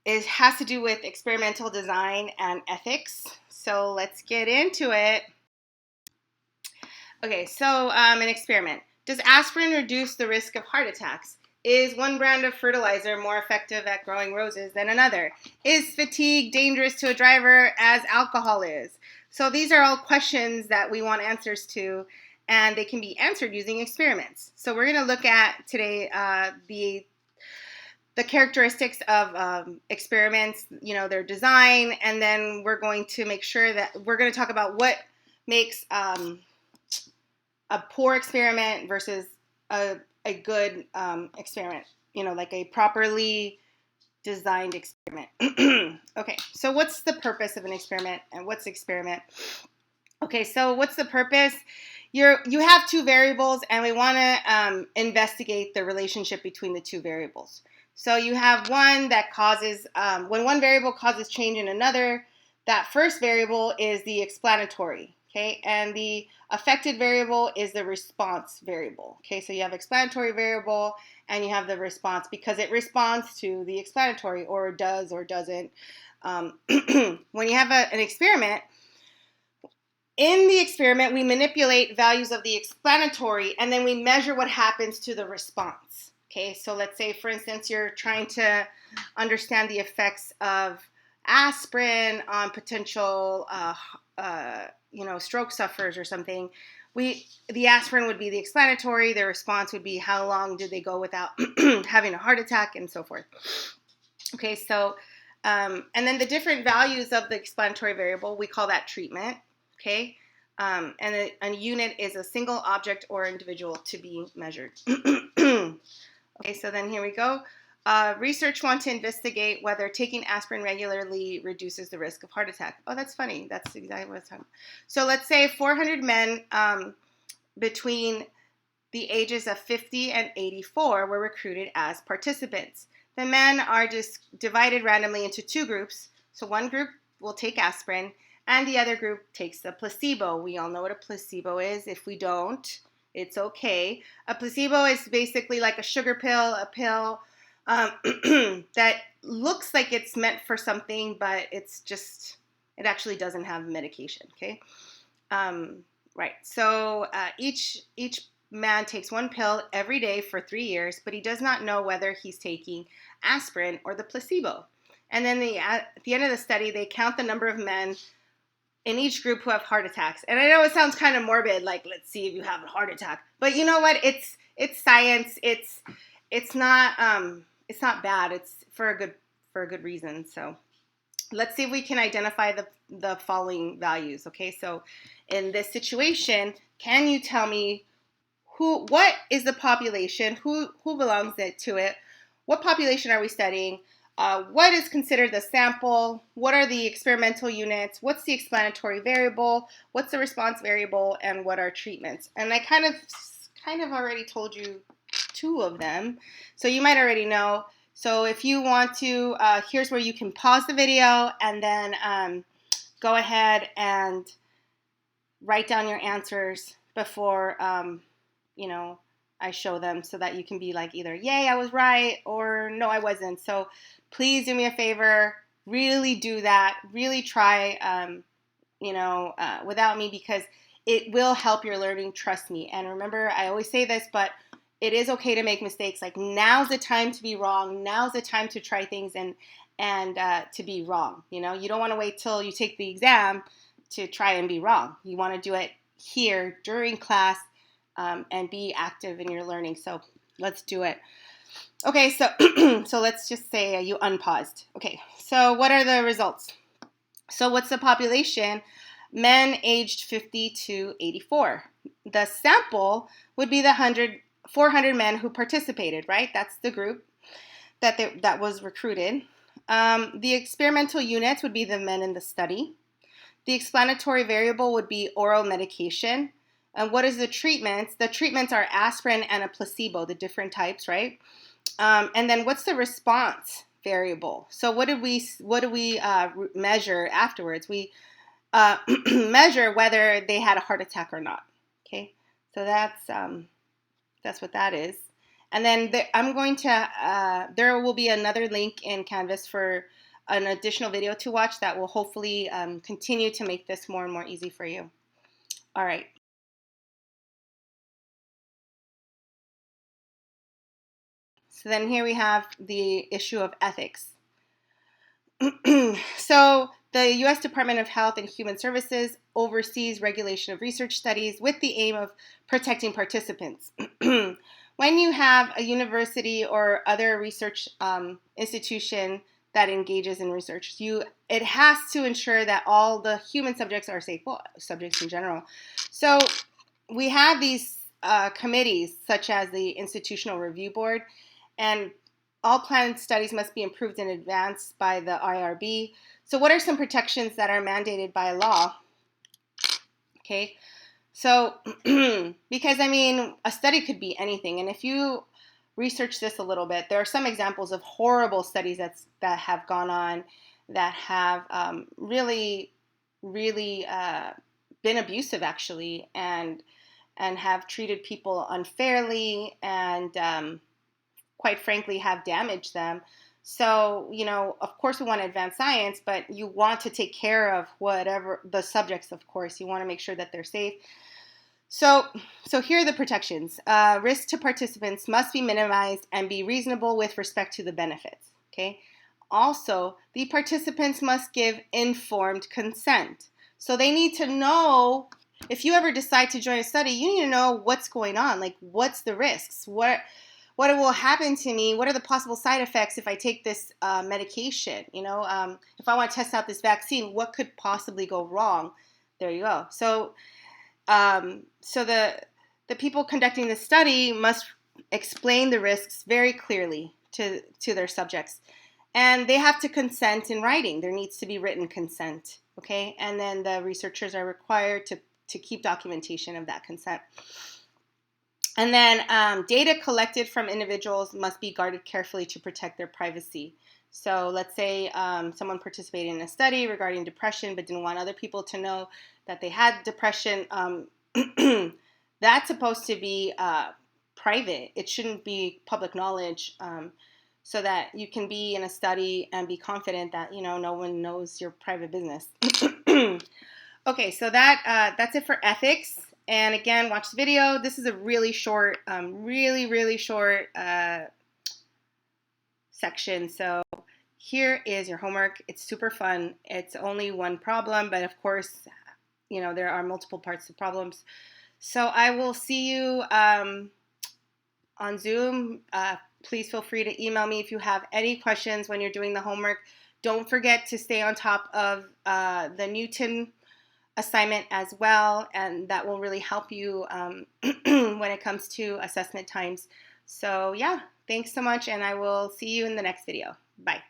it has to do with experimental design and ethics. So let's get into it. Okay, so an experiment. Does aspirin reduce the risk of heart attacks? Is one brand of fertilizer more effective at growing roses than another? Is fatigue dangerous to a driver as alcohol is? So these are all questions that we want answers to, and they can be answered using experiments. So we're going to look at today the characteristics of experiments, their design, and then we're going to make sure that we're going to talk about what makes a poor experiment versus a good experiment, like a properly designed experiment. Okay, so what's the purpose of an experiment and what's experiment? Okay, so what's the purpose? You have two variables and we want to investigate the relationship between the two variables. So you have one that causes, when one variable causes change in another, that first variable is the explanatory, okay? And the affected variable is the response variable, okay? So you have explanatory variable and you have the response because it responds to the explanatory or does or doesn't. When you have an experiment, in the experiment, we manipulate values of the explanatory and then we measure what happens to the response. Okay, so let's say, for instance, you're trying to understand the effects of aspirin on potential, stroke sufferers or something. The aspirin would be the explanatory. The response would be how long did they go without having a heart attack and so forth. Okay, so and then the different values of the explanatory variable, we call that treatment. Okay, and a unit is a single object or individual to be measured. Okay, so then here we go. Research want to investigate whether taking aspirin regularly reduces the risk of heart attack. Oh, that's funny. That's exactly what it's talking about. So let's say 400 men between the ages of 50 and 84 were recruited as participants. The men are just divided randomly into two groups. So one group will take aspirin and the other group takes the placebo. We all know what a placebo is. If we don't, it's okay. A placebo is basically like a sugar pill, a pill that looks like it's meant for something, but it actually doesn't have medication, okay? Right, so each man takes one pill every day for 3 years, but he does not know whether he's taking aspirin or the placebo. And then at the end of the study, they count the number of men in each group who have heart attacks. And I know it sounds kind of morbid, like let's see if you have a heart attack. But you know what? It's science. It's not bad. It's for a good reason. So let's see if we can identify the following values. Okay, so in this situation, can you tell me what is the population? Who belongs to it? What population are we studying? What is considered the sample? What are the experimental units? What's the explanatory variable? What's the response variable? And what are treatments? And I kind of already told you two of them, so you might already know. So if you want to, here's where you can pause the video and then go ahead and write down your answers before I show them, so that you can be like either yay I was right or no I wasn't. So please do me a favor, really do that, really try without me, because it will help your learning, trust me. And remember, I always say this, but it is okay to make mistakes. Like, now's the time to be wrong, now's the time to try things and to be wrong. You don't want to wait till you take the exam to try and be wrong. You want to do it here during class and be active in your learning. So let's do it. Okay, so so let's just say you unpaused. Okay, so what are the results? So what's the population? Men aged 50 to 84. The sample would be the 400 men who participated, right? That's the group that was recruited. The experimental units would be the men in the study. The explanatory variable would be oral medication. And what is the treatments? The treatments are aspirin and a placebo, the different types, right? And then what's the response variable? So what do we measure afterwards? We measure whether they had a heart attack or not. Okay, so that's what that is. And then I'm going to, there will be another link in Canvas for an additional video to watch that will hopefully continue to make this more and more easy for you. All right. So then here we have the issue of ethics. So the U.S. Department of Health and Human Services oversees regulation of research studies with the aim of protecting participants. When you have a university or other research institution that engages in research, it has to ensure that all the human subjects are safe, well, subjects in general. So we have these committees, such as the Institutional Review Board, and all planned studies must be approved in advance by the IRB. So what are some protections that are mandated by law? Okay, so because I mean, a study could be anything, and if you research this a little bit, there are some examples of horrible studies that have gone on that have really been abusive, actually, and have treated people unfairly, and quite frankly have damaged them. So, you know, of course we want to advance science, but you want to take care of whatever the subjects, of course. You want to make sure that they're safe. So here are the protections. Risk to participants must be minimized and be reasonable with respect to the benefits. Okay. Also, the participants must give informed consent. So they need to know, if you ever decide to join a study, you need to know what's going on. Like, what's the risks? What will happen to me? What are the possible side effects if I take this medication? You know, if I want to test out this vaccine, what could possibly go wrong? There you go. So the people conducting the study must explain the risks very clearly to their subjects. And they have to consent in writing. There needs to be written consent, okay? And then the researchers are required to keep documentation of that consent. And then data collected from individuals must be guarded carefully to protect their privacy. So let's say someone participated in a study regarding depression but didn't want other people to know that they had depression. That's supposed to be private. It shouldn't be public knowledge, so that you can be in a study and be confident that, you know, no one knows your private business. Okay, so that's it for ethics. And again, watch the video. This is a really short, really short section. So here is your homework. It's super fun. It's only one problem, but of course, you know, there are multiple parts of problems. So I will see you on Zoom. Please feel free to email me if you have any questions when you're doing the homework. Don't forget to stay on top of the Newton assignment as well, and that will really help you when it comes to assessment times. So yeah, thanks so much, and I will see you in the next video. Bye.